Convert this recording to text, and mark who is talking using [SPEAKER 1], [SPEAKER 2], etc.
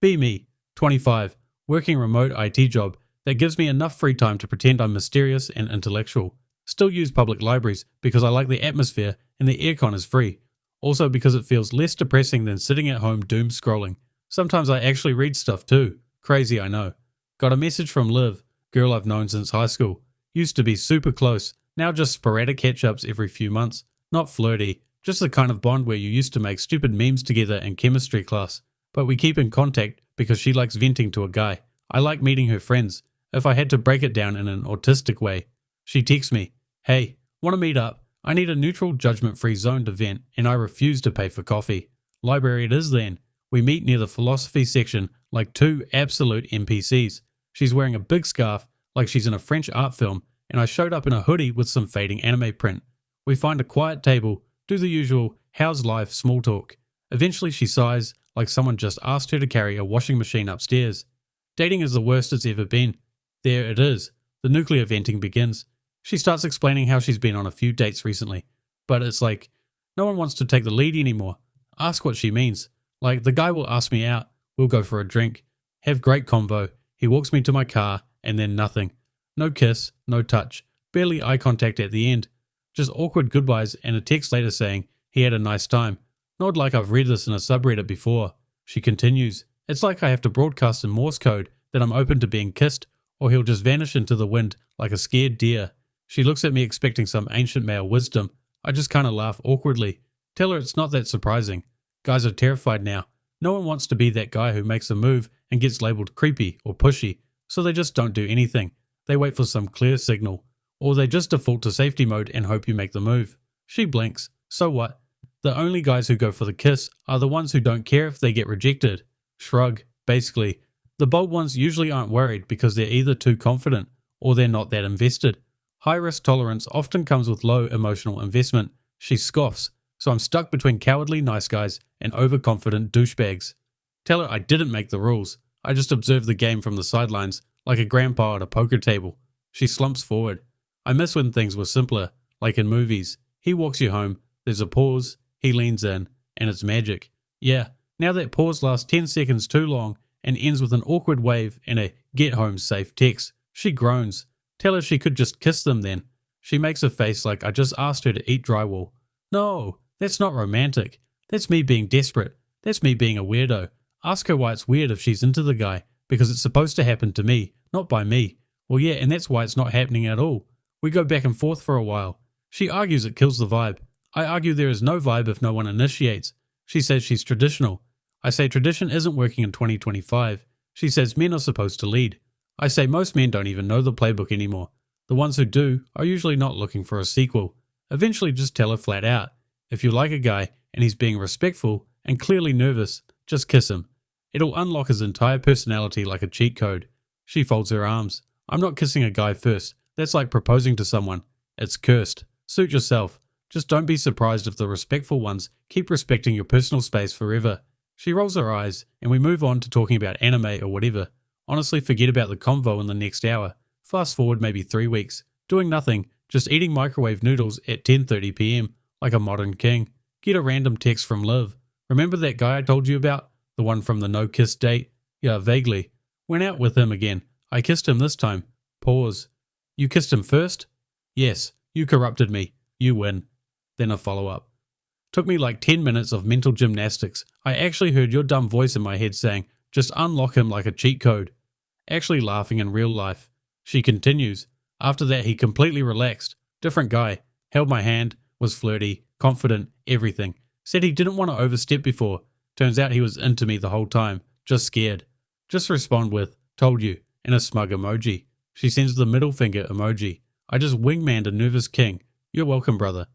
[SPEAKER 1] Be me, 25, working remote IT job that gives me enough free time to pretend I'm mysterious and intellectual. Still use public libraries because I like the atmosphere and the aircon is free. Also because it feels less depressing than sitting at home doom scrolling. Sometimes I actually read stuff too. Crazy, I know. Got a message from Liv, girl I've known since high school. Used to be super close, now just sporadic catch-ups every few months. Not flirty, just the kind of bond where you used to make stupid memes together in chemistry class. But we keep in contact because she likes venting to a guy. I like meeting her friends. If I had to break it down in an autistic way, she texts me, "Hey, want to meet up? I need a neutral, judgment-free zone to vent, and I refuse to pay for coffee." Library it is then. We meet near the philosophy section like two absolute NPCs. She's wearing a big scarf like she's in a French art film, and I showed up in a hoodie with some fading anime print. We find a quiet table, do the usual "how's life" small talk. Eventually she sighs like someone just asked her to carry a washing machine upstairs. Dating is the worst it's ever been. There it is. The nuclear venting begins. She starts explaining how she's been on a few dates recently, but it's like, no one wants to take the lead anymore. Ask what she means. Like, the guy will ask me out, we'll go for a drink, have great convo, he walks me to my car, and then nothing. No kiss, no touch, barely eye contact at the end. Just awkward goodbyes and a text later saying he had a nice time. Not like I've read this in a subreddit before. She continues, "It's like I have to broadcast in Morse code that I'm open to being kissed, or he'll just vanish into the wind like a scared deer." She looks at me expecting some ancient male wisdom. I just kind of laugh awkwardly. Tell her it's not that surprising. Guys are terrified now. No one wants to be that guy who makes a move and gets labelled creepy or pushy, so they just don't do anything. They wait for some clear signal, or they just default to safety mode and hope you make the move. She blinks. So what? The only guys who go for the kiss are the ones who don't care if they get rejected. Shrug, basically. The bold ones usually aren't worried because they're either too confident or they're not that invested. High risk tolerance often comes with low emotional investment. She scoffs, so I'm stuck between cowardly nice guys and overconfident douchebags. Tell her I didn't make the rules. I just observed the game from the sidelines, like a grandpa at a poker table. She slumps forward. I miss when things were simpler, like in movies. He walks you home, there's a pause, he leans in, and it's magic. Yeah, now that pause lasts 10 seconds too long and ends with an awkward wave and a "get home safe" text. She groans. Tell her she could just kiss them then. She makes a face like I just asked her to eat drywall. No, that's not romantic. That's me being desperate. That's me being a weirdo. Ask her why it's weird if she's into the guy, because it's supposed to happen to me, not by me. Well, yeah, and that's why it's not happening at all. We go back and forth for a while. She argues it kills the vibe. I argue there is no vibe if no one initiates. She says she's traditional. I say tradition isn't working in 2025. She says men are supposed to lead. I say most men don't even know the playbook anymore. The ones who do are usually not looking for a sequel. Eventually just tell her flat out. If you like a guy and he's being respectful and clearly nervous, just kiss him. It'll unlock his entire personality like a cheat code. She folds her arms. I'm not kissing a guy first. That's like proposing to someone. It's cursed. Suit yourself. Just don't be surprised if the respectful ones keep respecting your personal space forever. She rolls her eyes and we move on to talking about anime or whatever. Honestly, forget about the convo in the next hour. Fast forward maybe 3 weeks. Doing nothing, just eating microwave noodles at 10:30 p.m. like a modern king. Get a random text from Liv. Remember that guy I told you about? The one from the no-kiss date? Yeah, vaguely. Went out with him again. I kissed him this time. Pause. You kissed him first? Yes. You corrupted me. You win. Then a follow-up. Took me like 10 minutes of mental gymnastics. I actually heard your dumb voice in my head saying, just unlock him like a cheat code. Actually laughing in real life. She continues. After that he completely relaxed. Different guy. Held my hand. Was flirty. Confident. Everything. Said he didn't want to overstep before. Turns out he was into me the whole time. Just scared. Just respond with, told you, and a smug emoji. She sends the middle finger emoji. I just wingmanned a nervous king. You're welcome, brother.